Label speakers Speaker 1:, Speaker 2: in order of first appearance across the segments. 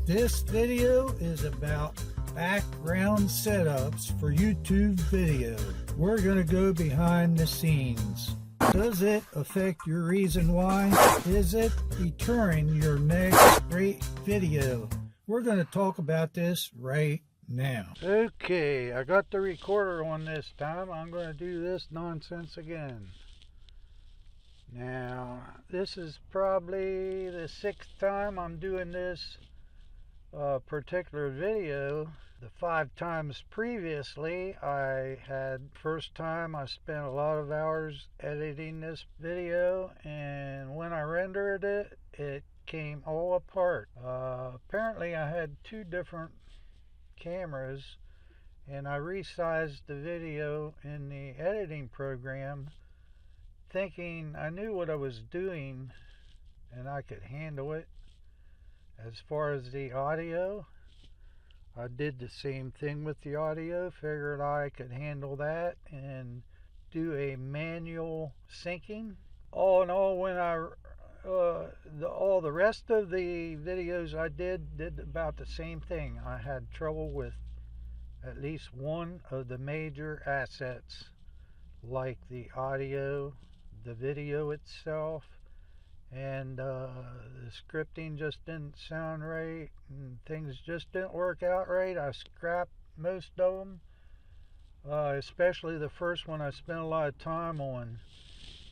Speaker 1: This video is about background setups for YouTube video. We're going to go behind the scenes. Does it affect your reason why? Is it deterring your next great video? We're going to talk about this right now. Okay, I got the recorder on this time. I'm going to do this nonsense again. Now, this is probably the 6th time I'm doing this particular video. The 5 times previously first time I spent a lot of hours editing this video, and when I rendered it, it came all apart. Apparently I had 2 different cameras, and I resized the video in the editing program thinking I knew what I was doing and I could handle it. As far as the audio, I did the same thing with the audio, figured I could handle that and do a manual syncing. All in all, when all the rest of the videos I did about the same thing. I had trouble with at least one of the major assets, like the audio, the video itself, and the scripting just didn't sound right, and things just didn't work out right. I scrapped most of them, especially the first one I spent a lot of time on.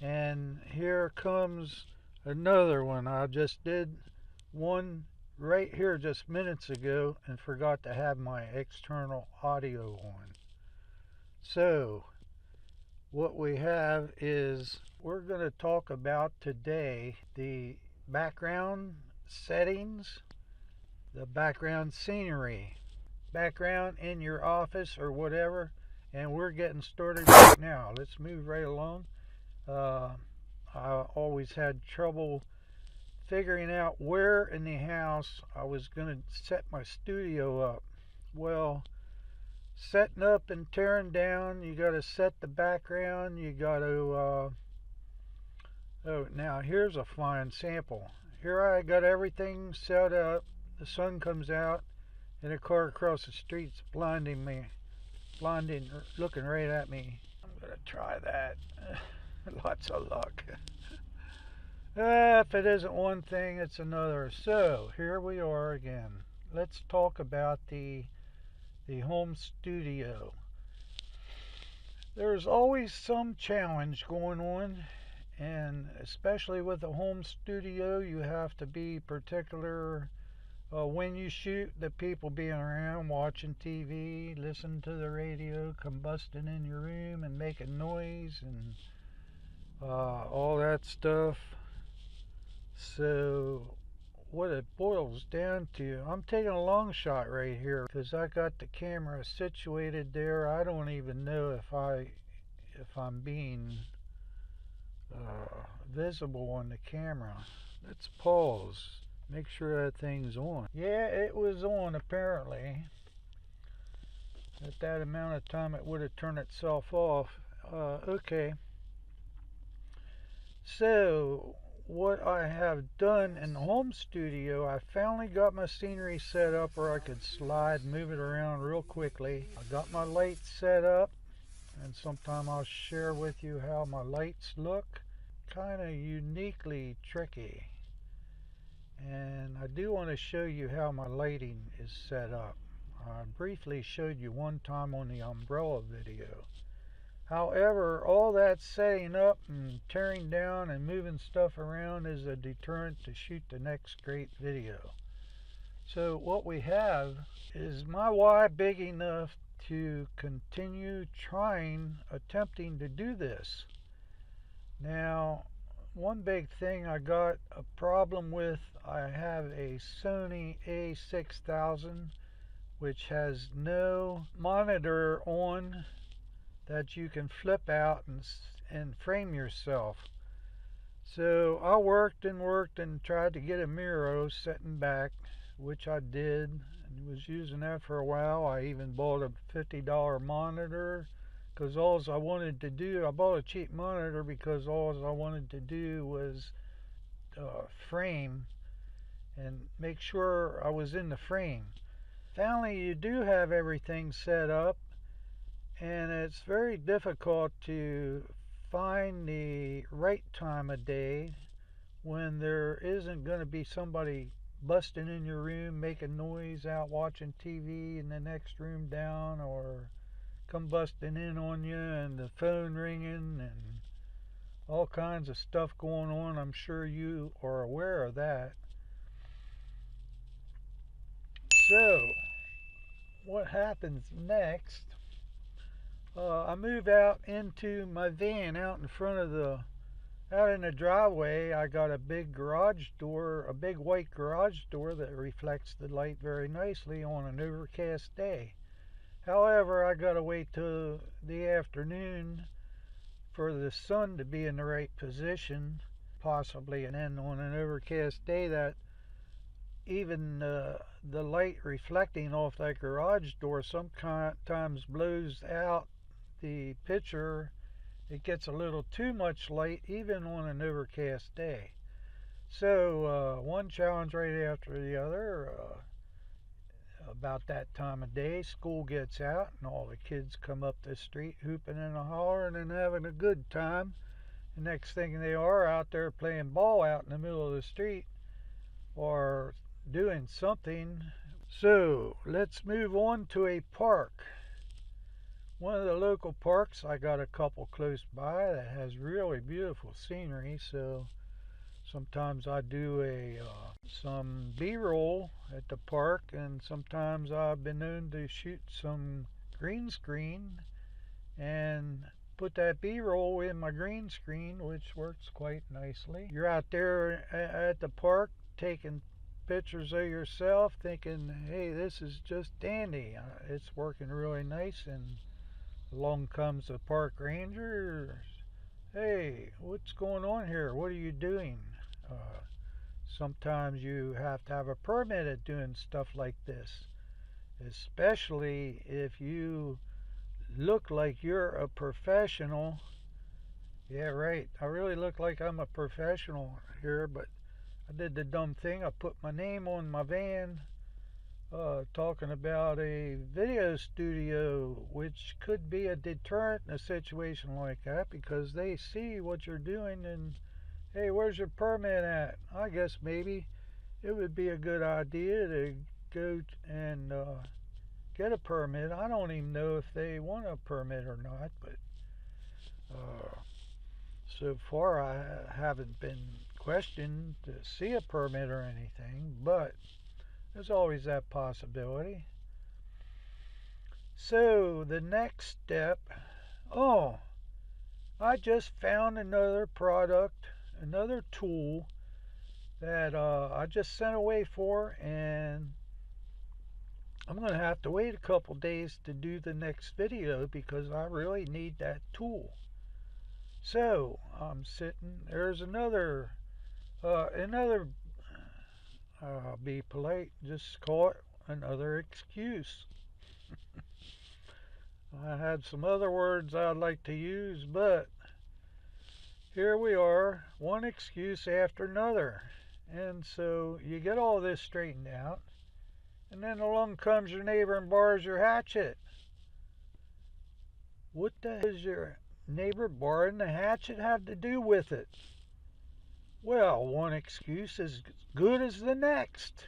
Speaker 1: And here comes another one. I just did one right here just minutes ago and forgot to have my external audio on. So what we have is, we're going to talk about today the background settings, the background scenery, background in your office or whatever, and we're getting started right now. Let's move right along. I always had trouble figuring out where in the house I was going to set my studio up. Well, setting up and tearing down, you got to set the background, you got to oh, now here's a fine sample. Here I got everything set up. The sun comes out and a car across the street's blinding, looking right at me. I'm gonna try that. Lots of luck. If it isn't one thing, it's another. So here we are again. Let's talk about the home studio. There's always some challenge going on, and especially with a home studio, you have to be particular when you shoot, the people being around, watching TV, listening to the radio, combusting in your room and making noise and all that stuff. So what it boils down to, I'm taking a long shot right here because I got the camera situated there. I don't even know if I'm being visible on the camera. Let's pause, make sure that thing's on. Yeah, it was on apparently. At that amount of time it would have turned itself off. Okay, so what I have done in the home studio, I finally got my scenery set up where I could slide, move it around real quickly. I got my lights set up, and sometime I'll share with you how my lights look. Kind of uniquely tricky. And I do want to show you how my lighting is set up. I briefly showed you one time on the umbrella video. However, all that setting up and tearing down and moving stuff around is a deterrent to shoot the next great video. So what we have is my Y big enough to continue attempting to do this. Now, one big thing I got a problem with, I have a Sony A6000 which has no monitor on that you can flip out and frame yourself. So I worked and tried to get a Miro sitting back, which I did, and was using that for a while. I even bought a $50 monitor because all I wanted to do, I bought a cheap monitor because all I wanted to do was frame and make sure I was in the frame. Finally, you do have everything set up, and it's very difficult to find the right time of day when there isn't going to be somebody busting in your room making noise out watching TV in the next room down, or come busting in on you and the phone ringing and all kinds of stuff going on. I'm sure you are aware of that. So what happens next, I move out into my van out in front of out in the driveway. I got a big garage door, a big white garage door that reflects the light very nicely on an overcast day. However, I gotta wait till the afternoon for the sun to be in the right position, possibly, and then on an overcast day, that even the light reflecting off that garage door sometimes blows out the picture. It gets a little too much light even on an overcast day. So one challenge right after the other. About that time of day, school gets out and all the kids come up the street hooping and hollering and having a good time. The next thing they are out there playing ball out in the middle of the street or doing something. So let's move on to a park. One of the local parks, I got a couple close by that has really beautiful scenery, so sometimes I do some B-roll at the park, and sometimes I've been known to shoot some green screen and put that B-roll in my green screen, which works quite nicely. You're out there at the park taking pictures of yourself, thinking, hey, this is just dandy. It's working really nice, and along comes the park ranger. Hey, what's going on here? What are you doing? Sometimes you have to have a permit at doing stuff like this, especially if you look like you're a professional. Yeah, right. I really look like I'm a professional here, but I did the dumb thing. I put my name on my van, talking about a video studio, which could be a deterrent in a situation like that, because they see what you're doing and, hey, where's your permit at? I guess maybe it would be a good idea to go and get a permit. I don't even know if they want a permit or not, but so far I haven't been questioned to see a permit or anything, but there's always that possibility. So the next step, oh, I just found another product, another tool that I just sent away for, and I'm going to have to wait a couple days to do the next video because I really need that tool. So I'm sitting, there's another, I'll be polite, just call it another excuse. I had some other words I'd like to use, but here we are, one excuse after another. And so you get all this straightened out, and then along comes your neighbor and borrows your hatchet. What the hell does your neighbor borrowing the hatchet have to do with it? Well, one excuse is as good as the next.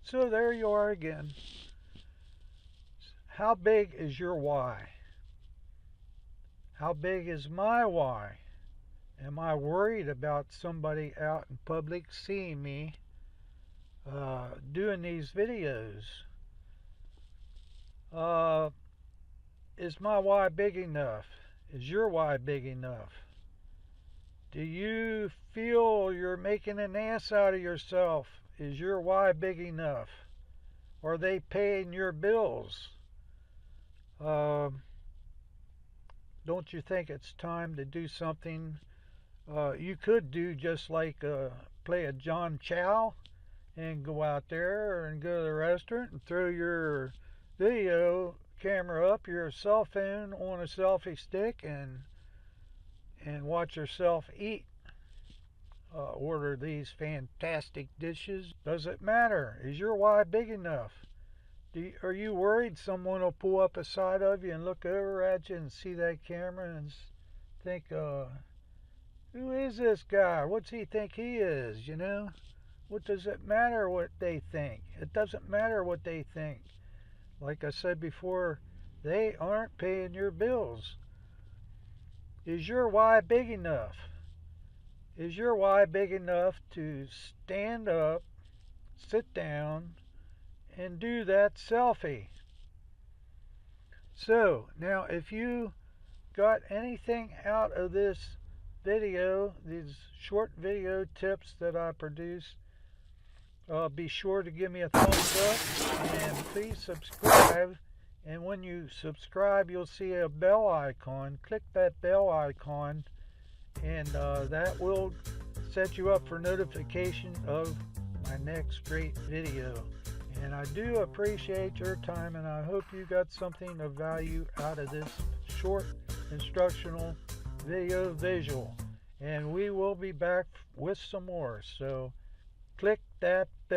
Speaker 1: So there you are again. How big is your why? How big is my why? Am I worried about somebody out in public seeing me doing these videos? Is my why big enough? Is your why big enough? Do you feel you're making an ass out of yourself? Is your why big enough? Are they paying your bills? Don't you think it's time to do something? You could do just like play a John Chow and go out there and go to the restaurant and throw your video camera up, your cell phone on a selfie stick, and watch yourself eat. order these fantastic dishes? Does it matter? Is your why big enough? Are you worried someone will pull up beside of you and look over at you and see that camera and think, who is this guy? What's he think he is, you know? What does it matter what they think? It doesn't matter what they think. Like I said before, they aren't paying your bills. Is your why big enough? Is your why big enough to stand up, sit down, and do that selfie? So, now if you got anything out of this video, these short video tips that I produce, be sure to give me a thumbs up and please subscribe. And when you subscribe, you'll see a bell icon. Click that bell icon and that will set you up for notification of my next great video. And I do appreciate your time, and I hope you got something of value out of this short instructional video visual. And we will be back with some more. So click that bell.